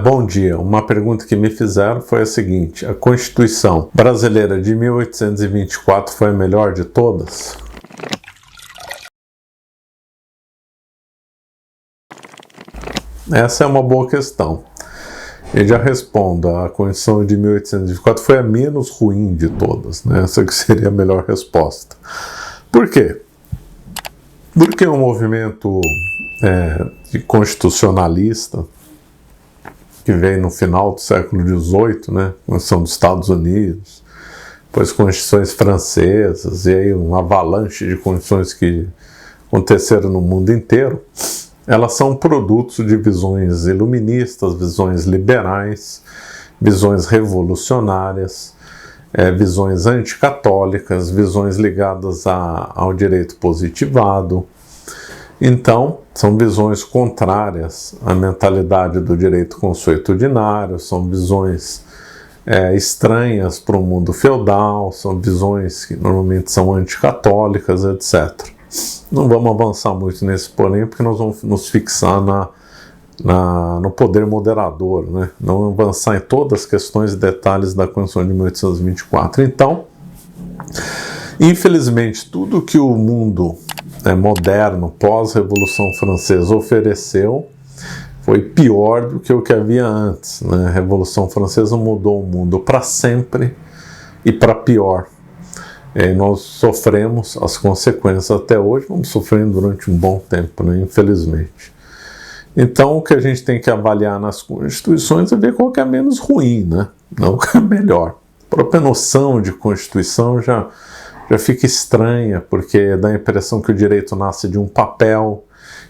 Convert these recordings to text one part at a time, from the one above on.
Bom dia. Uma pergunta que me fizeram foi a seguinte: a Constituição brasileira de 1824 foi a melhor de todas? Essa é uma boa questão. Eu já respondo: a Constituição de 1824 foi a menos ruim de todas, né? Essa que seria a melhor resposta. Por quê? Porque um movimento constitucionalista que veio no final do século XVIII, né? Constituição dos Estados Unidos, depois constituições francesas, e aí uma avalanche de constituições que aconteceram no mundo inteiro, elas são produtos de visões iluministas, visões liberais, visões revolucionárias, visões anticatólicas, visões ligadas ao direito positivado. Então, são visões contrárias à mentalidade do direito consuetudinário, são visões estranhas para o mundo feudal, são visões que normalmente são anticatólicas, etc. Não vamos avançar muito nesse porém, porque nós vamos nos fixar no poder moderador, né? Não avançar em todas as questões e detalhes da Constituição de 1824. Então, infelizmente, tudo que o mundo moderno, pós-Revolução Francesa, ofereceu foi pior do que o que havia antes, né? A Revolução Francesa mudou o mundo para sempre e para pior. Nós sofremos as consequências até hoje, vamos sofrendo durante um bom tempo, né? Infelizmente. Então, o que a gente tem que avaliar nas constituições é ver qual que é menos ruim, né? Não o que é melhor. A própria noção de Constituição já fica estranha, porque dá a impressão que o direito nasce de um papel,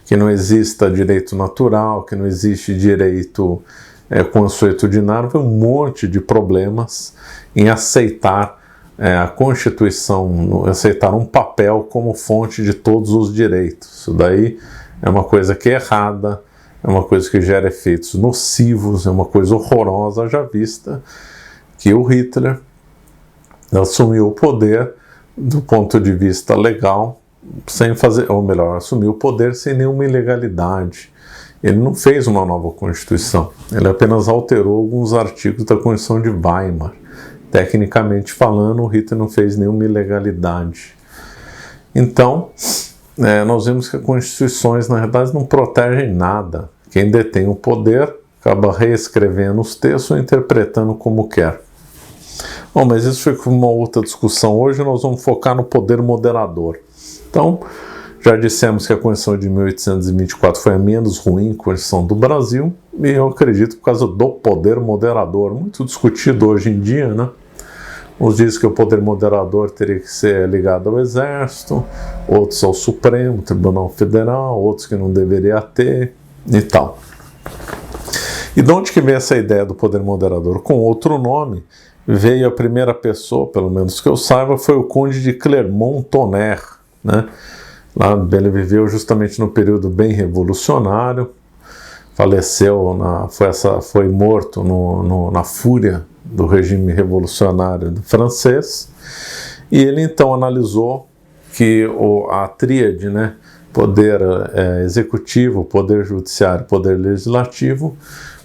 que não exista direito natural, que não existe direito consuetudinário. Tem um monte de problemas em aceitar a Constituição, aceitar um papel como fonte de todos os direitos. Isso daí é uma coisa que é errada, é uma coisa que gera efeitos nocivos, é uma coisa horrorosa, já vista que o Hitler assumiu o poder do ponto de vista legal, sem fazer, ou melhor, assumiu o poder sem nenhuma ilegalidade. Ele não fez uma nova Constituição, ele apenas alterou alguns artigos da Constituição de Weimar. Tecnicamente falando, o Hitler não fez nenhuma ilegalidade. Então, nós vemos que as constituições, na verdade, não protegem nada. Quem detém o poder acaba reescrevendo os textos ou interpretando como quer. Bom, mas isso foi uma outra discussão. Hoje nós vamos focar no poder moderador. Então, já dissemos que a Constituição de 1824 foi a menos ruim Constituição do Brasil, e eu acredito por causa do poder moderador, muito discutido hoje em dia, né? Uns dizem que o poder moderador teria que ser ligado ao Exército, outros ao Supremo Tribunal Federal, outros que não deveria ter e tal. E de onde que veio essa ideia do poder moderador? Com outro nome, veio a primeira pessoa, pelo menos que eu saiba, foi o Conde de Clermont-Tonnerre, né? Lá, ele viveu justamente no período bem revolucionário, faleceu, foi morto na fúria do regime revolucionário francês, e ele então analisou que a tríade, né, poder executivo, poder judiciário, poder legislativo,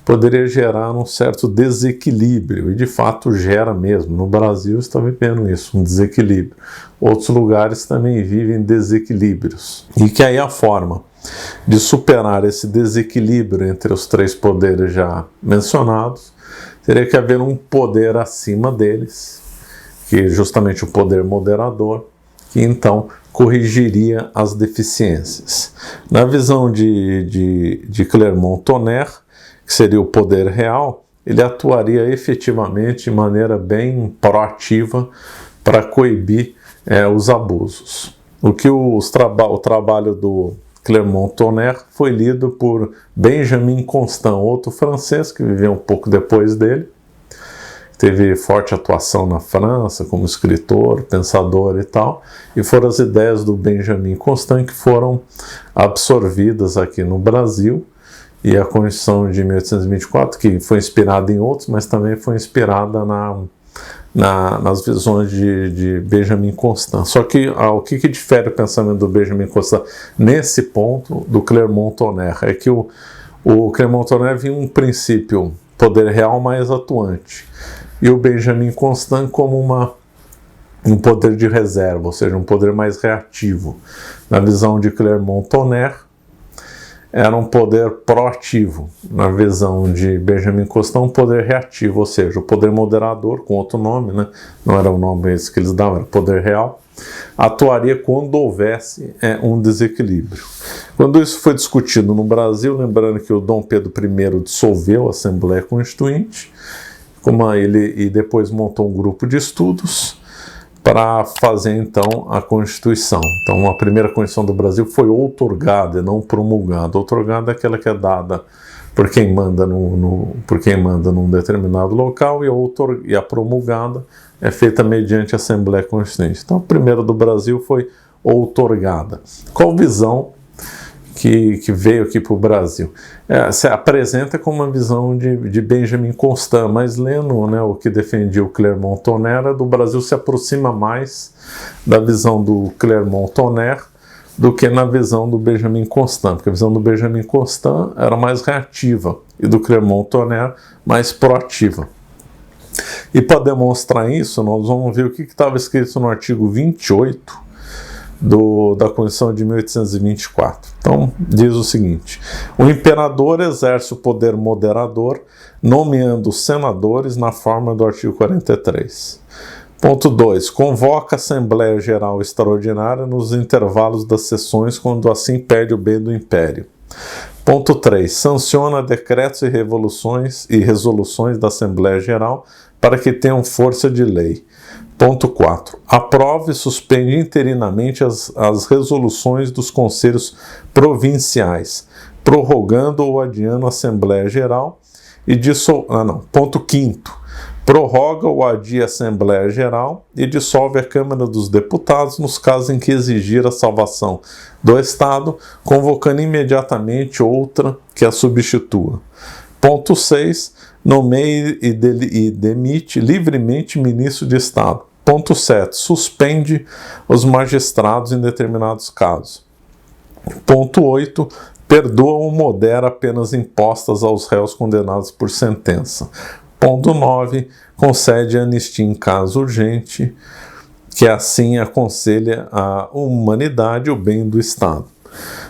poderia gerar um certo desequilíbrio, e de fato gera mesmo. No Brasil está vivendo isso, um desequilíbrio. Outros lugares também vivem desequilíbrios. E que aí a forma de superar esse desequilíbrio entre os três poderes já mencionados, teria que haver um poder acima deles, que é justamente o poder moderador, que então corrigiria as deficiências. Na visão de Clermont-Tonnerre, que seria o poder real, ele atuaria efetivamente de maneira bem proativa para coibir os abusos. O trabalho do Clermont-Tonnerre foi lido por Benjamin Constant, outro francês que viveu um pouco depois dele, teve forte atuação na França como escritor, pensador e tal, e foram as ideias do Benjamin Constant que foram absorvidas aqui no Brasil, e a Constituição de 1824, que foi inspirada em outros, mas também foi inspirada nas visões de Benjamin Constant. Só que o que difere o pensamento do Benjamin Constant nesse ponto do Clermont-Tonnerre é que o O Clermont Tonnerre vinha um princípio poder real mais atuante, e o Benjamin Constant como um poder de reserva, ou seja, um poder mais reativo. Na visão de Clermont Tonnerre, era um poder proativo. Na visão de Benjamin Constant, um poder reativo, ou seja, o poder moderador, com outro nome, né? Não era o nome esse que eles davam, era poder real, atuaria quando houvesse um desequilíbrio. Quando isso foi discutido no Brasil, lembrando que o Dom Pedro I dissolveu a Assembleia Constituinte, e depois montou um grupo de estudos para fazer então a Constituição. Então a primeira Constituição do Brasil foi outorgada e não promulgada. Outorgada é aquela que é dada por quem manda num determinado local, e a promulgada é feita mediante a Assembleia Constituinte. Então a primeira do Brasil foi outorgada. Qual visão que veio aqui para o Brasil? Se apresenta como uma visão de Benjamin Constant, mas lendo, né, o que defendia o Clermont Tonnerre, do Brasil se aproxima mais da visão do Clermont Tonnerre do que na visão do Benjamin Constant, porque a visão do Benjamin Constant era mais reativa e do Clermont Tonnerre mais proativa. E para demonstrar isso, nós vamos ver o que estava escrito no artigo 28 da Constituição de 1824. Então, diz o seguinte: o imperador exerce o poder moderador, nomeando os senadores na forma do artigo 43. Ponto 2. Convoca a Assembleia Geral Extraordinária nos intervalos das sessões, quando assim pede o bem do Império. Ponto 3. Sanciona decretos e resoluções da Assembleia Geral para que tenham força de lei. Ponto 4. Aprova e suspende interinamente as resoluções dos conselhos provinciais, prorrogando ou adiando a Assembleia Geral Ponto 5. Prorroga ou adia a Assembleia Geral e dissolve a Câmara dos Deputados nos casos em que exigir a salvação do Estado, convocando imediatamente outra que a substitua. Ponto 6. Nomeia e demite livremente ministro de Estado. Ponto 7. Suspende os magistrados em determinados casos. Ponto 8. Perdoa ou modera penas impostas aos réus condenados por sentença. Ponto 9. Concede anistia em caso urgente, que assim aconselha a humanidade e o bem do Estado.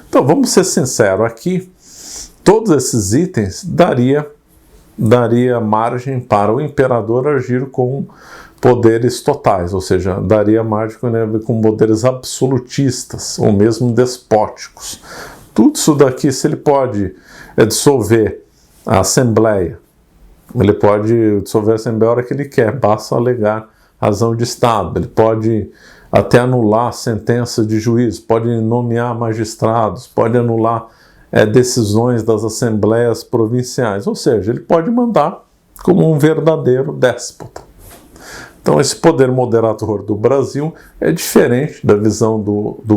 Então, vamos ser sinceros aqui, todos esses itens daria margem para o imperador agir com poderes totais, ou seja, daria margem com poderes absolutistas ou mesmo despóticos. Tudo isso daqui, se ele pode dissolver a Assembleia, ele pode dissolver a Assembleia a hora que ele quer, basta alegar razão de Estado, ele pode até anular sentenças de juízes, pode nomear magistrados, pode anular decisões das assembleias provinciais, ou seja, ele pode mandar como um verdadeiro déspota. Então esse poder moderador do Brasil é diferente da visão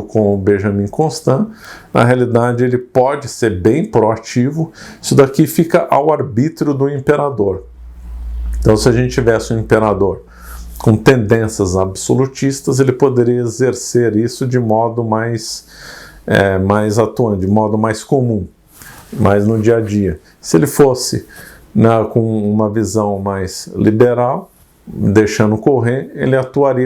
com o Benjamin Constant. Na realidade ele pode ser bem proativo, isso daqui fica ao arbítrio do imperador. Então se a gente tivesse um imperador com tendências absolutistas, ele poderia exercer isso de modo mais atuante, de modo mais comum, mais no dia a dia. Se ele fosse com uma visão mais liberal, deixando correr, ele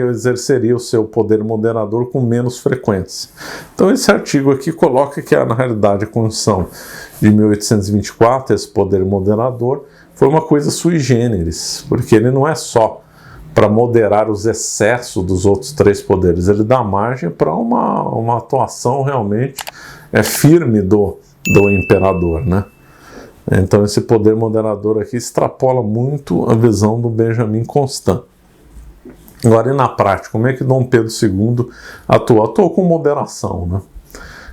exerceria o seu poder moderador com menos frequência. Então esse artigo aqui coloca que na realidade a Constituição de 1824, esse poder moderador, foi uma coisa sui generis, porque ele não é só para moderar os excessos dos outros três poderes, ele dá margem para uma atuação realmente firme do imperador, né? Então esse poder moderador aqui extrapola muito a visão do Benjamin Constant. Agora, e na prática, como é que Dom Pedro II atuou? Atuou com moderação, né?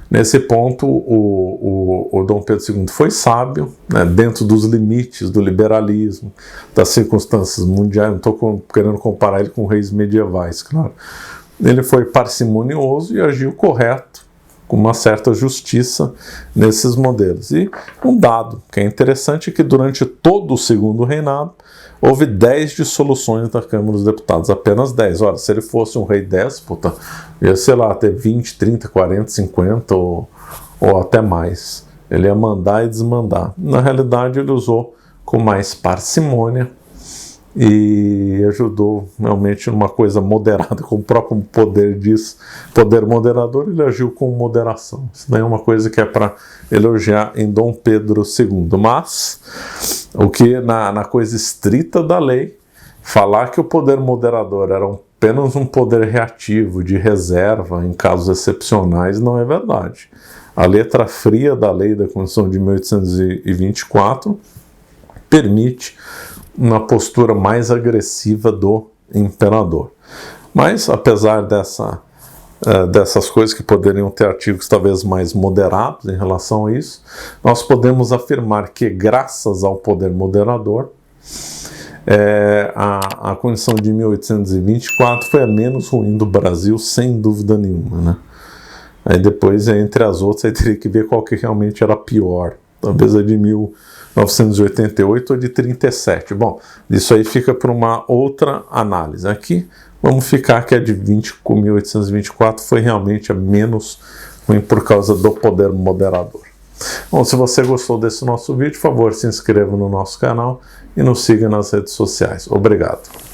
Nesse ponto, o Dom Pedro II foi sábio, né, dentro dos limites do liberalismo, das circunstâncias mundiais. Não estou querendo comparar ele com reis medievais, claro. Ele foi parcimonioso e agiu correto, com uma certa justiça nesses modelos. E um dado que é interessante é que durante todo o segundo reinado houve 10 dissoluções da Câmara dos Deputados, apenas 10. Ora, se ele fosse um rei déspota, ia, sei lá, ter 20, 30, 40, 50 ou até mais. Ele ia mandar e desmandar. Na realidade, ele usou com mais parcimônia e ajudou realmente numa coisa moderada, como o próprio poder diz, poder moderador, ele agiu com moderação. Isso daí é uma coisa que é para elogiar em Dom Pedro II. Mas, o que na coisa estrita da lei, falar que o poder moderador era apenas um poder reativo, de reserva, em casos excepcionais, não é verdade. A letra fria da lei da Constituição de 1824 permite uma postura mais agressiva do imperador. Mas, apesar dessas coisas que poderiam ter artigos talvez mais moderados em relação a isso, nós podemos afirmar que, graças ao poder moderador, a Constituição de 1824 foi a menos ruim do Brasil, sem dúvida nenhuma, né? Aí depois, entre as outras, aí teria que ver qual que realmente era pior. Talvez a de 1988 ou de 37. Bom, isso aí fica para uma outra análise. Aqui, vamos ficar que a de 1824 foi realmente a menos ruim por causa do poder moderador. Bom, se você gostou desse nosso vídeo, por favor, se inscreva no nosso canal e nos siga nas redes sociais. Obrigado.